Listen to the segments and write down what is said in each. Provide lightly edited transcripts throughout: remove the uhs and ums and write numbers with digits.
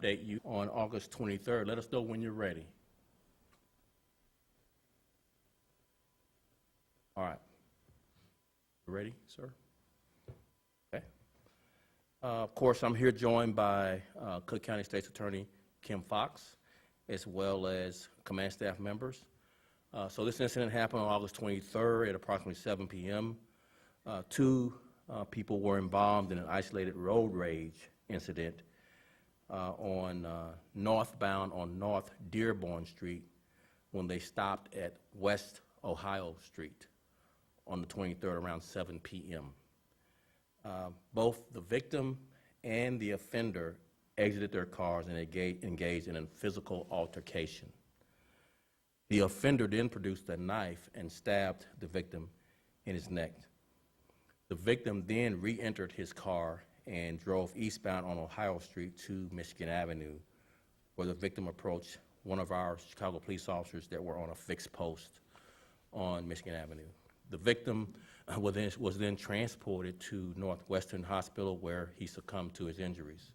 Update you on August 23rd. Let us know when you're ready. All right. You ready, sir? Okay. Of course, I'm here joined by Cook County State's Attorney Kim Foxx, as well as command staff members. So this incident happened on August 23rd at approximately 7 p.m. Two people were involved in an isolated road rage incident on northbound on North Dearborn Street when they stopped at West Ohio Street on the 23rd around 7 p.m. Both the victim and the offender exited their cars and engaged in a physical altercation. The offender then produced a knife and stabbed the victim in his neck. The victim then re-entered his car and drove eastbound on Ohio Street to Michigan Avenue, where the victim approached one of our Chicago police officers that were on a fixed post on Michigan Avenue. The victim was then transported to Northwestern Hospital, where he succumbed to his injuries.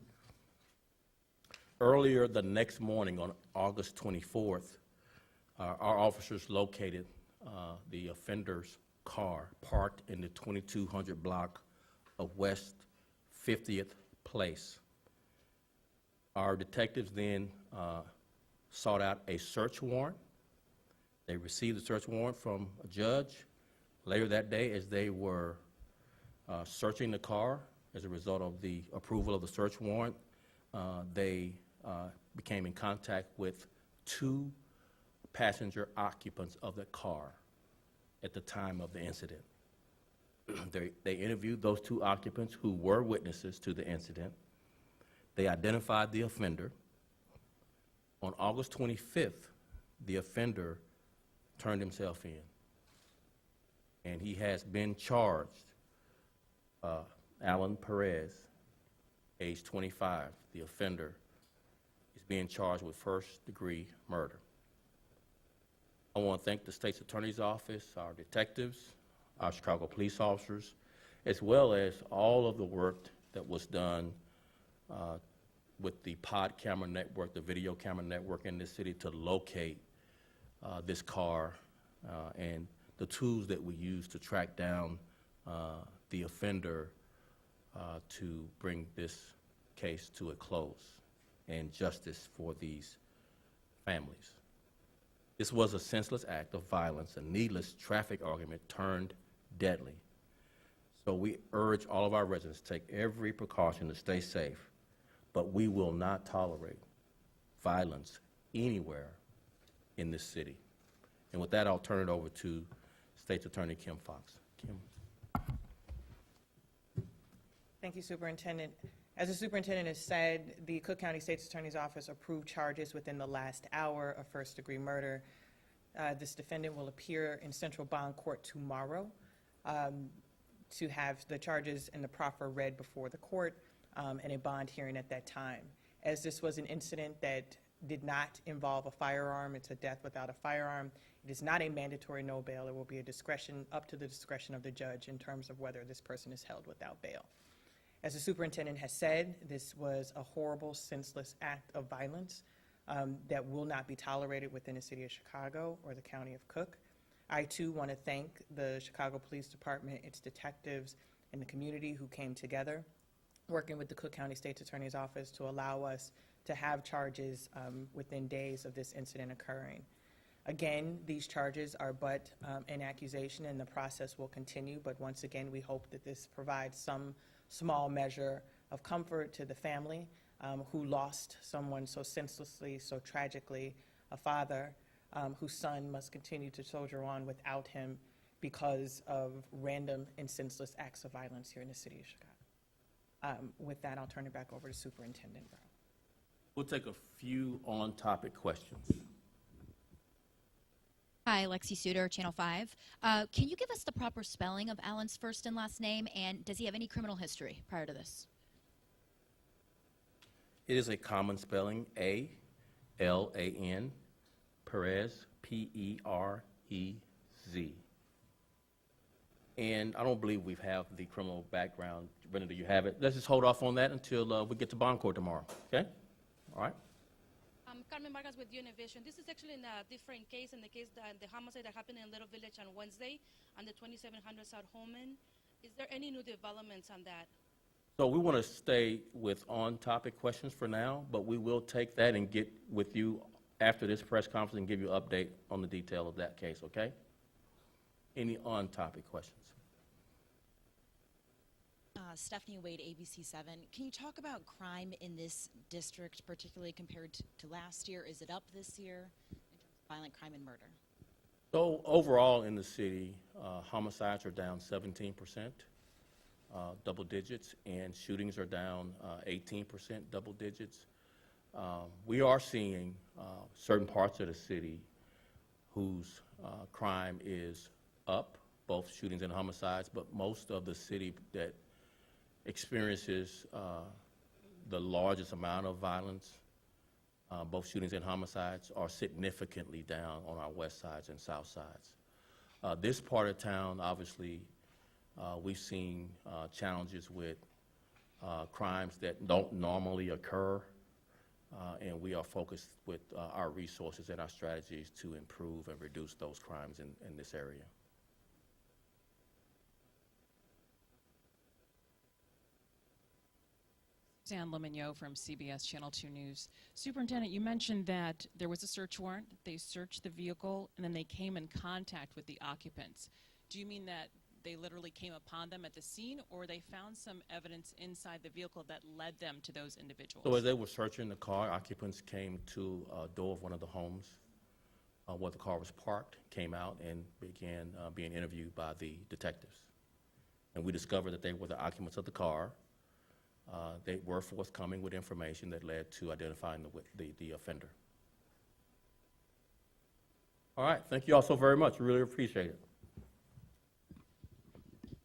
Earlier the next morning, on August 24th, our officers located the offender's car parked in the 2200 block of West 50th Place. Our detectives then sought out a search warrant. They received a search warrant from a judge. Later that day, as they were searching the car as a result of the approval of the search warrant, they became in contact with two passenger occupants of the car at the time of the incident. They interviewed those two occupants who were witnesses to the incident. They identified the offender. On August 25th, the offender turned himself in, and he has been charged. Alan Perez, age 25, the offender, is being charged with first-degree murder. I want to thank the State's Attorney's Office, our detectives, our Chicago police officers, as well as all of the work that was done with the pod camera network, the video camera network in this city to locate this car and the tools that we use to track down the offender to bring this case to a close and justice for these families. This was a senseless act of violence, a needless traffic argument turned deadly. So we urge all of our residents to take every precaution to stay safe, but we will not tolerate violence anywhere in this city. And with that, I'll turn it over to State's Attorney Kim Foxx. Kim. Thank you, Superintendent. As the Superintendent has said, the Cook County State's Attorney's Office approved charges within the last hour of first-degree murder. This defendant will appear in Central Bond Court tomorrow to have the charges and the proffer read before the court and a bond hearing at that time. As this was an incident that did not involve a firearm, it's a death without a firearm, it is not a mandatory no bail. It will be a discretion, up to the discretion of the judge in terms of whether this person is held without bail. As the superintendent has said, this was a horrible, senseless act of violence that will not be tolerated within the city of Chicago or the county of Cook. I, too, want to thank the Chicago Police Department, its detectives, and the community who came together, working with the Cook County State's Attorney's Office to allow us to have charges within days of this incident occurring. Again, these charges are but an accusation, and the process will continue, but once again, we hope that this provides some small measure of comfort to the family who lost someone so senselessly, so tragically, a father whose son must continue to soldier on without him because of random and senseless acts of violence here in the city of Chicago. With that, I'll turn it back over to Superintendent Brown. We'll take a few on-topic questions. Hi, Lexi Suter, Channel 5. Can you give us the proper spelling of Alan's first and last name, and does he have any criminal history prior to this? It is a common spelling, A-L-A-N, Perez, P-E-R-E-Z. And I don't believe we have the criminal background. Brenda, do you have it? Let's just hold off on that until we get to bond court tomorrow, okay? All right? Carmen Vargas with Univision. This is actually in a different case, in the case that the homicide that happened in Little Village on Wednesday on the 2700 South Holman. Is there any new developments on that? So we want to stay with on-topic questions for now, but we will take that and get with you after this press conference and give you an update on the detail of that case, okay? Any on-topic questions? Stephanie Wade, ABC7. Can you talk about crime in this district, particularly compared to last year? Is it up this year in terms of violent crime and murder? So overall in the city, homicides are down 17%, double digits, and shootings are down 18%, double digits. We are seeing certain parts of the city whose crime is up, both shootings and homicides, but most of the city that experiences the largest amount of violence, both shootings and homicides, are significantly down on our west sides and south sides. This part of town, obviously, we've seen challenges with crimes that don't normally occur, and we are focused with our resources and our strategies to improve and reduce those crimes in this area. Suzanne Lemignot from CBS Channel 2 News. Superintendent, you mentioned that there was a search warrant, they searched the vehicle, and then they came in contact with the occupants. Do you mean that they literally came upon them at the scene, or they found some evidence inside the vehicle that led them to those individuals? So as they were searching the car, occupants came to a door of one of the homes where the car was parked, came out, and began being interviewed by the detectives. And we discovered that they were the occupants of the car. They were forthcoming with information that led to identifying the offender. All right, thank you all so very much. We really appreciate it.